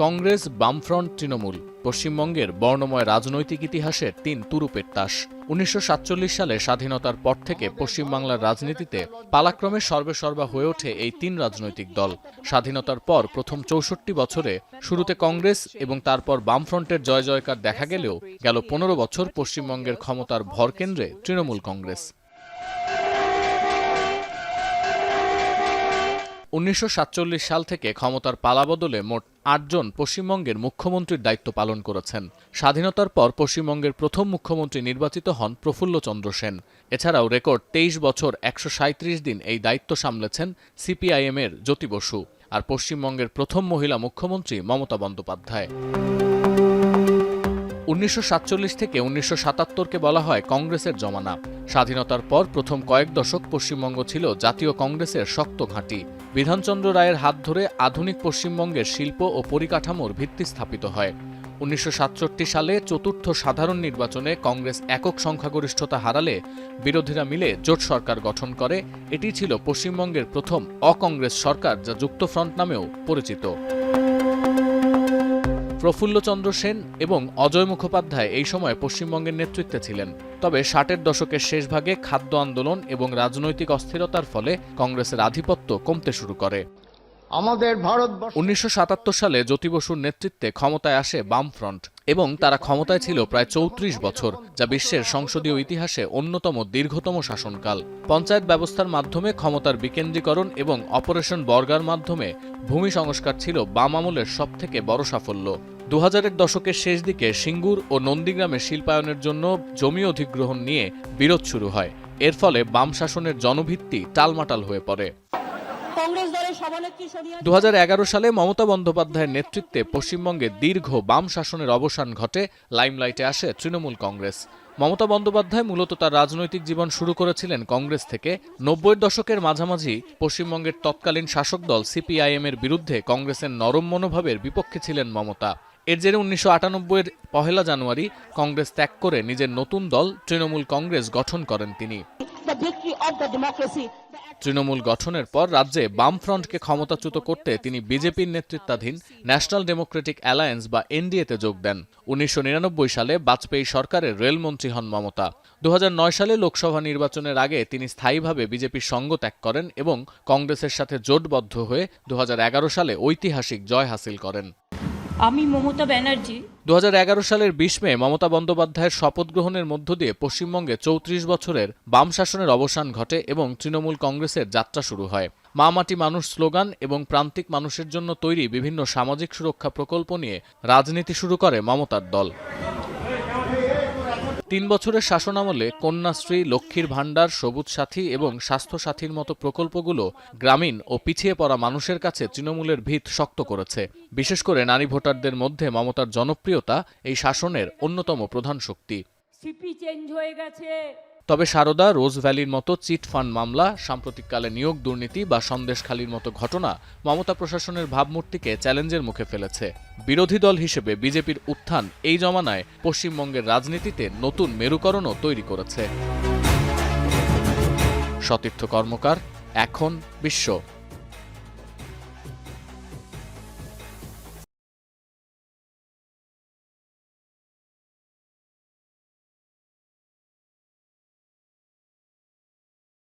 কংগ্রেস, বামফ্রন্ট, তৃণমূল পশ্চিমবঙ্গের বর্ণময় রাজনৈতিক ইতিহাসের তিন তুরুপের তাস। ১৯৪৭ সালে স্বাধীনতার পর থেকে পশ্চিমবাংলার রাজনীতিতে পালাক্রমে সর্বেসর্বা হয়ে ওঠে এই তিন রাজনৈতিক দল। স্বাধীনতার পর প্রথম ৬৪ বছরে শুরুতে কংগ্রেস এবং তারপর বামফ্রন্টের জয় জয়কার দেখা গেলেও গেল ১৫ বছর পশ্চিমবঙ্গের ক্ষমতার ভরকেন্দ্রে তৃণমূল কংগ্রেস। ১৯৪৭ সাল থেকে ক্ষমতার পালাবদলে মোট ৮ জন পশ্চিমবঙ্গের মুখ্যমন্ত্রীর দায়িত্ব পালন করেছেন। স্বাধীনতার পর পশ্চিমবঙ্গের প্রথম মুখ্যমন্ত্রী নির্বাচিত হন প্রফুল্ল চন্দ্র সেন। এছাড়াও রেকর্ড ২৩ বছর ১৩৭ দিন এই দায়িত্ব সামলেছেন সিপিআইএম-এর জ্যোতি বসু। আর পশ্চিমবঙ্গের প্রথম মহিলা মুখ্যমন্ত্রী মমতা বন্দ্যোপাধ্যায়। ১৯৪৭ থেকে ১৯৭৭-কে বলা হয় কংগ্রেসের জমানা। স্বাধীনতার পর প্রথম কয়েক দশক পশ্চিমবঙ্গ ছিল জাতীয় কংগ্রেসের শক্ত ঘাঁটি। বিধানচন্দ্র রায়ের হাত ধরে আধুনিক পশ্চিমবঙ্গের শিল্প ও পরিকাঠামোর ভিত্তি স্থাপিত হয়। ১৯৬৭ সালে চতুর্থ সাধারণ নির্বাচনে কংগ্রেস একক সংখ্যাগরিষ্ঠতা হারালে বিরোধীরা মিলে জোট সরকার গঠন করে। এটি ছিল পশ্চিমবঙ্গের প্রথম অকংগ্রেস সরকার, যা যুক্তফ্রন্ট নামেও পরিচিত। প্রফুল্লচন্দ্র সেন এবং অজয় মুখোপাধ্যায় এই সময় পশ্চিমবঙ্গের নেতৃত্বে ছিলেন। তবে ৬০-এর দশকের শেষভাগে খাদ্য আন্দোলন এবং রাজনৈতিক অস্থিরতার ফলে কংগ্রেসের আধিপত্য কমতে শুরু করে। ১৯৭৭ সালে জ্যোতি বসুর নেতৃত্বে ক্ষমতায় আসে বামফ্রন্ট এবং তারা ক্ষমতায় ছিল প্রায় ৩৪ বছর, যা বিশ্বের সংসদীয় ইতিহাসে অন্যতম দীর্ঘতম শাসনকাল। পঞ্চায়েত ব্যবস্থার মাধ্যমে ক্ষমতার বিকেন্দ্রীকরণ এবং অপারেশন বর্গার মাধ্যমে ভূমি সংস্কার ছিল বাম আমলের সবথেকে বড় সাফল্য। ২০০০-এর দশকের শেষ দিকে সিঙ্গুর ও নন্দীগ্রামে শিল্পায়নের জন্য জমি অধিগ্রহণ নিয়ে বিরোধ শুরু হয়। এর ফলে বাম শাসনের জনভিত্তি টালমাটাল হয়ে পড়ে। ২০১১ সালে মমতা বন্দ্যোপাধ্যায়ের নেতৃত্বে পশ্চিমবঙ্গে দীর্ঘ বাম শাসনের অবসান ঘটে। লাইমলাইটে আসে তৃণমূল কংগ্রেস। মমতা বন্দ্যোপাধ্যায় মূলত তার রাজনৈতিক জীবন শুরু করেছিলেন কংগ্রেস থেকে। ৯০-এর দশকের মাঝামাঝি পশ্চিমবঙ্গের তৎকালীন শাসক দল সিপিআইএম-এর বিরুদ্ধে কংগ্রেসের নরম মনোভাবের বিপক্ষে ছিলেন মমতা। এর জেরে ১৯৯৮-এর ১ জানুয়ারি কংগ্রেস ত্যাগ করে নিজের নতুন দল তৃণমূল কংগ্রেস গঠন করেন তিনি। তৃণমূল গঠনের পর রাজ্যে বামফ্রন্টকে ক্ষমতাচ্যুত করতে তিনি বিজেপির নেতৃত্বাধীন ন্যাশনাল ডেমোক্রেটিক অ্যালায়েন্স বা এনডিএতে যোগ দেন। ১৯৯৯ সালে বাজপেয়ী সরকারের রেলমন্ত্রী হন মমতা। ২০০৯ সালে লোকসভা নির্বাচনের আগে তিনি স্থায়ীভাবে বিজেপির সঙ্গ ত্যাগ করেন এবং কংগ্রেসের সাথে জোটবদ্ধ হয়ে ২০১১ সালে ঐতিহাসিক জয় হাসিল করেন। আমি মমতা ব্যানার্জি। ২০১১ সালের ২০ মে মমতা বন্দ্যোপাধ্যায়ের শপথ গ্রহণের মধ্য দিয়ে পশ্চিমবঙ্গে ৩৪ বছরের বাম শাসনের অবসান ঘটে এবং তৃণমূল কংগ্রেসের যাত্রা শুরু হয়। মা মাটি মানুষ স্লোগান এবং প্রান্তিক মানুষের জন্য তৈরি বিভিন্ন সামাজিক সুরক্ষা প্রকল্প নিয়ে রাজনীতি শুরু করে মমতার দল। ৩ বছরের শাসনামলে কন্যাশ্রী, লক্ষ্মীর ভাণ্ডার, সবুজ সাথী এবং স্বাস্থ্য সাথীর মতো প্রকল্পগুলো গ্রামীণ ও পিছিয়ে পড়া মানুষের কাছে তৃণমূলের ভিত শক্ত করেছে। বিশেষ করে নারী ভোটারদের মধ্যে মমতার জনপ্রিয়তা এই শাসনের অন্যতম প্রধান শক্তি। সিপি চেঞ্জ হয়ে গেছে। তবে সারদা, রোজ ভ্যালির মতো চিটফান্ড মামলা, সাম্প্রতিককালে নিয়োগ দুর্নীতি বা সন্দেশখালির মতো ঘটনা মমতা প্রশাসনের ভাবমূর্তিকে চ্যালেঞ্জের মুখে ফেলেছে। বিরোধী দল হিসেবে বিজেপির উত্থান এই জমানায় পশ্চিমবঙ্গের রাজনীতিতে নতুন মেরুকরণও তৈরি করেছে। সতীর্থ কর্মকার, এখন বিশ্ব।